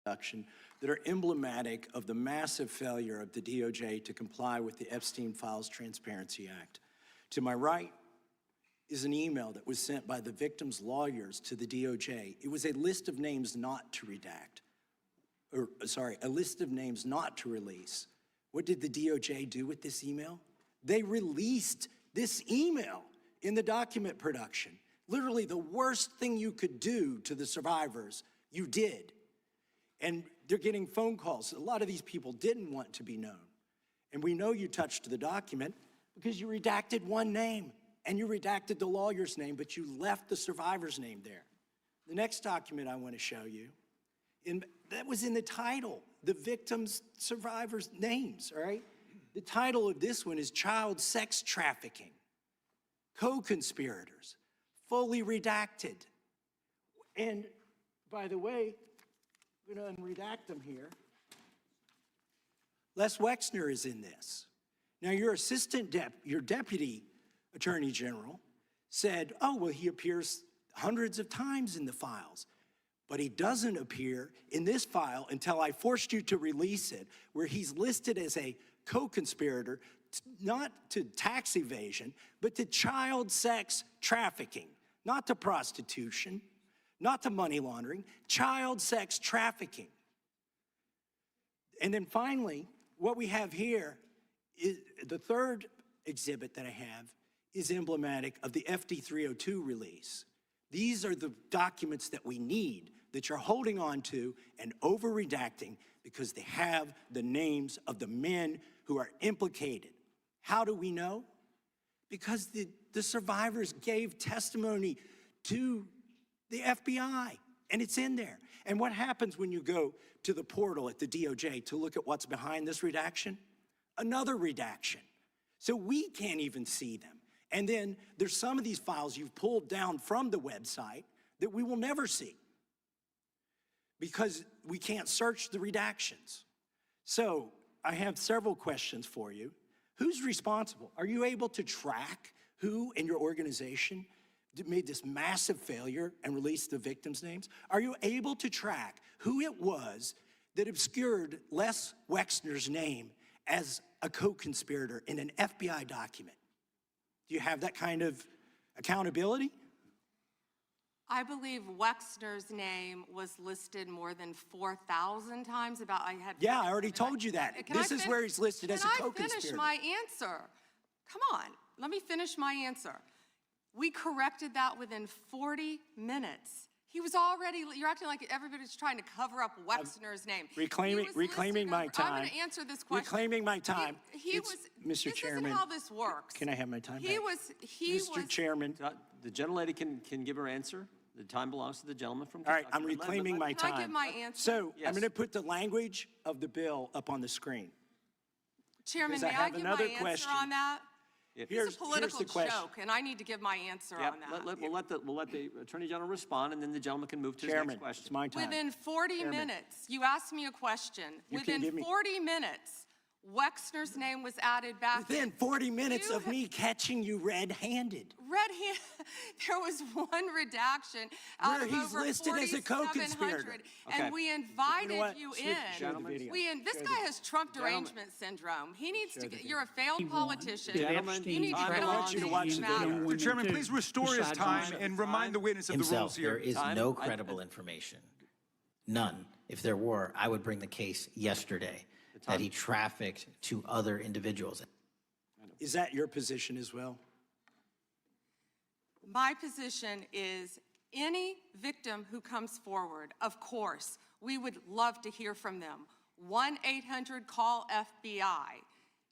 production that are emblematic of the massive failure of the DOJ to comply with the Epstein Files Transparency Act. To my right is an email that was sent by the victims' lawyers to the DOJ. It was a list of names not to redact, a list of names not to release. What did the DOJ do with this email? They released this email in the document production. Literally the worst thing you could do to the survivors, you did. And they're getting phone calls. A lot of these people didn't want to be known. And we know you touched the document because you redacted one name and you redacted the lawyer's name, but you left the survivor's name there. The next document I want to show you, that was in the title, the victims' survivors' names, all right? The title of this one is Child Sex Trafficking, Co-Conspirators, fully redacted. And by the way, I'm going to unredact them here. Les Wexner is in this. Now, your deputy attorney general said, oh, well, he appears hundreds of times in the files, but he doesn't appear in this file until I forced you to release it, where he's listed as a co-conspirator, not to tax evasion, but to child sex trafficking, not to prostitution, not to money laundering, child sex trafficking. And then finally, what we have here is the third exhibit that I have is emblematic of the FD 302 release. These are the documents that we need that you're holding on to and over-redacting because they have the names of the men who are implicated. How do we know? Because the survivors gave testimony to the FBI, and it's in there. And what happens when you go to the portal at the DOJ to look at what's behind this redaction? Another redaction. So we can't even see them. And then there's some of these files you've pulled down from the website that we will never see because we can't search the redactions. So I have several questions for you. Who's responsible? Are you able to track who in your organization made this massive failure and released the victims' names? Are you able to track who it was that obscured Les Wexner's name as a co-conspirator in an FBI document? Do you have that kind of accountability? I believe Wexner's name was listed more than 4,000 times. Yeah, I already told you that. This is where he's listed as a co-conspirator. Can I finish my answer? Come on, let me finish my answer. We corrected that within 40 minutes. He was already, you're acting like everybody's trying to cover up Wexner's name. Reclaiming my time. I'm going to answer this question. Reclaiming my time. Mr. Chairman. This isn't how this works. Can I have my time back? Mr. Chairman. The gentlelady can give her answer. The time belongs to the gentleman from Kentucky. All right, I'm reclaiming my time. Can I give my answer? So yes. I'm going to put the language of the bill up on the screen. Chairman, may I give my answer on that? It's a political joke, and I need to give my answer on that. We'll let the Attorney General respond, and then the gentleman can move to his next question. It's my time. Within 40 minutes, you asked me a question. Within 40 minutes, Wexner's name was added back. Within 40 minutes of me catching you red-handed. Red-handed? There was one redaction out of over 4,700, and we invited you in. This guy has Trump derangement syndrome. He needs to get, you're a failed politician. You need to get on things that matter. Mr. Chairman, please restore his time and remind the witness of the rules here. There is no credible information. None. If there were, I would bring the case yesterday that he trafficked to other individuals. Is that your position as well? My position is any victim who comes forward, of course, we would love to hear from them. 1-800-CALL-FBI.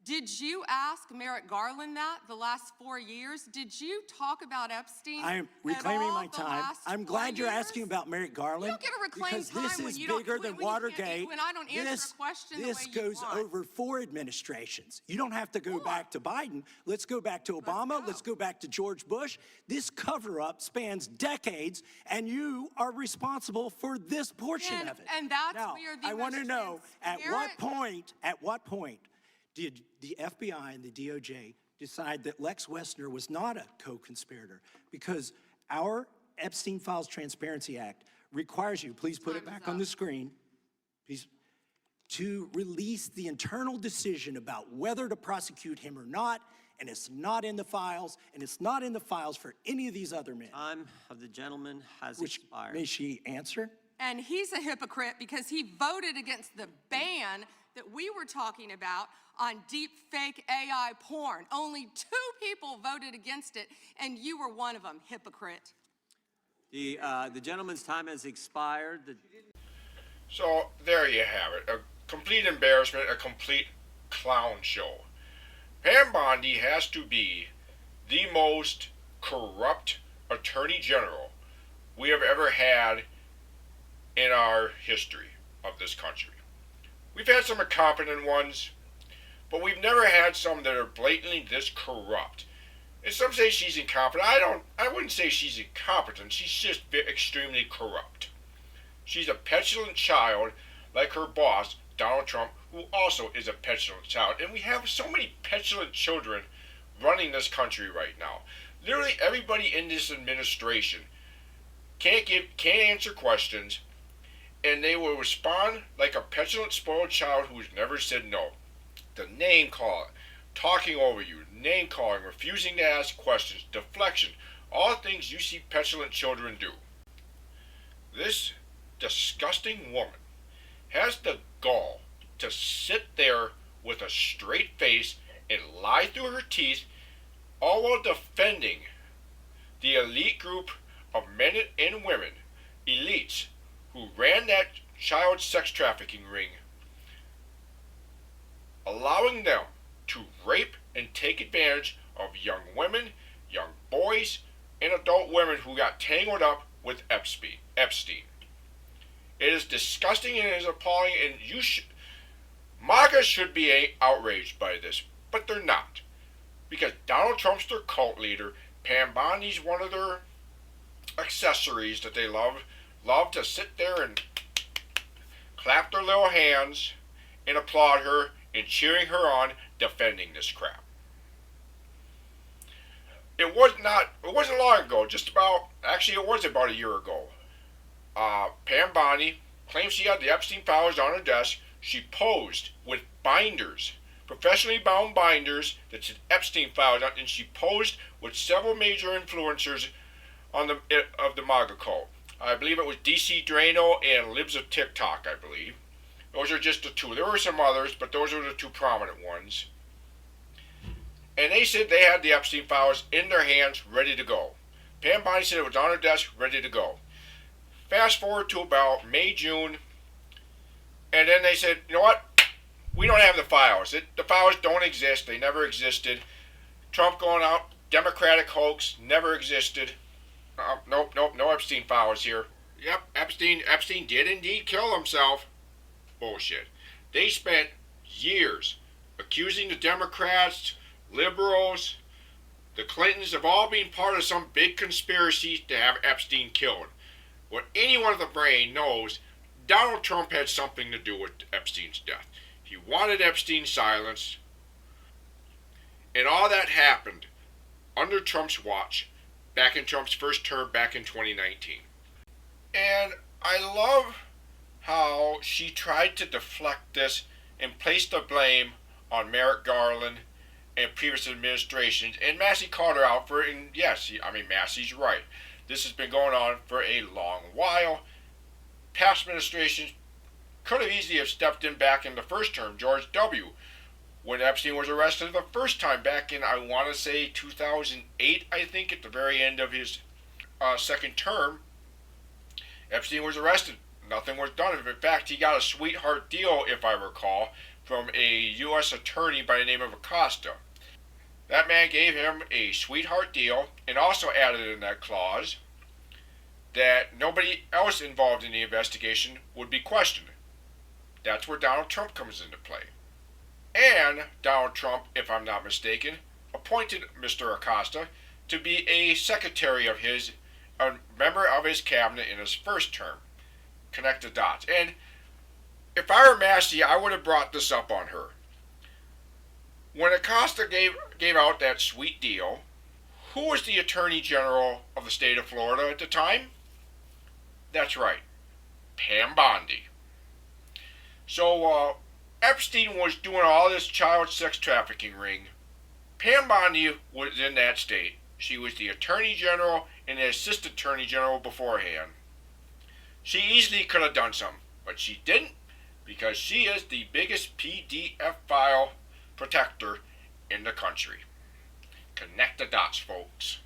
Did you ask Merrick Garland that the last 4 years? Did you talk about Epstein? I am reclaiming my time. I'm glad you're asking about Merrick Garland. You don't get to reclaim time because this is bigger than Watergate. When I don't answer a question this the way goes over 4 administrations. You don't have to go back to Biden. Let's go back to Obama. Let's go back to George Bush. This cover-up spans decades, and you are responsible for this portion of it. And that's now, where the I want to know at what point did the FBI and the DOJ decide that Lex Wexner was not a co-conspirator? Because our Epstein Files Transparency Act requires you, please put it back on the screen, to release the internal decision about whether to prosecute him or not, and it's not in the files, and it's not in the files for any of these other men. Time of the gentleman has expired. May she answer? And he's a hypocrite because he voted against the ban that we were talking about on deep fake AI porn. Only 2 people voted against it, and you were one of them, hypocrite. The gentleman's time has expired. So there you have it. A complete embarrassment, a complete clown show. Pam Bondi has to be the most corrupt attorney general we have ever had in our history of this country. We've had some incompetent ones, but we've never had some that are blatantly this corrupt. And some say she's incompetent. I wouldn't say she's incompetent. She's just extremely corrupt. She's a petulant child like her boss, Donald Trump, who also is a petulant child. And we have so many petulant children running this country right now. Literally everybody in this administration can't answer questions, and they will respond like a petulant, spoiled child who's never said no. The name calling, talking over you, name calling, refusing to ask questions, deflection, all things you see petulant children do. This disgusting woman has the gall to sit there with a straight face and lie through her teeth, all while defending the elite group of men and women, elites, who ran that child sex trafficking ring, allowing them to rape and take advantage of young women, young boys, and adult women who got tangled up with Epstein. It is disgusting and it is appalling, and MAGA should be outraged by this, but they're not. Because Donald Trump's their cult leader, Pam Bondi's one of their accessories that they love to sit there and clap their little hands and applaud her and cheering her on defending this crap. It wasn't long ago, it was about a year ago. Pam Bondi claims she had the Epstein Files on her desk. She posed with binders, professionally bound binders that said Epstein Files on, and she posed with several major influencers of the MAGA cult. I believe it was DC Drano and Libs of TikTok, I believe. Those are just the 2. There were some others, but those are the 2 prominent ones. And they said they had the Epstein Files in their hands, ready to go. Pam Bondi said it was on her desk, ready to go. Fast forward to about May, June, and then they said, you know what? We don't have the files. The files don't exist. They never existed. Trump going out, Democratic hoax, never existed. Nope, no Epstein Files here. Yep, Epstein did indeed kill himself. Bullshit. They spent years accusing the Democrats, liberals, the Clintons of all being part of some big conspiracy to have Epstein killed. What anyone with a brain knows, Donald Trump had something to do with Epstein's death. He wanted Epstein silenced, and all that happened under Trump's watch, back in Trump's first term back in 2019. And I love how she tried to deflect this and place the blame on Merrick Garland and previous administrations, and Massie called her out for it, and yes, Massie's right. This has been going on for a long while. Past administrations could have easily have stepped in back in the first term, George W., when Epstein was arrested the first time back in, I want to say 2008, I think, at the very end of his second term. Epstein was arrested. Nothing was done. In fact, he got a sweetheart deal, if I recall, from a U.S. attorney by the name of Acosta. That man gave him a sweetheart deal and also added in that clause that nobody else involved in the investigation would be questioned. That's where Donald Trump comes into play. And Donald Trump, if I'm not mistaken, appointed Mr. Acosta to be a secretary of his, a member of his cabinet in his first term. Connect the dots. And if I were Massie, I would have brought this up on her. When Acosta gave out that sweet deal, who was the Attorney General of the state of Florida at the time? That's right, Pam Bondi. So, Epstein was doing all this child sex trafficking ring. Pam Bondi was in that state. She was the Attorney General and the Assistant Attorney General beforehand. She easily could have done something, but she didn't because she is the biggest PDF file protector in the country. Connect the dots, folks.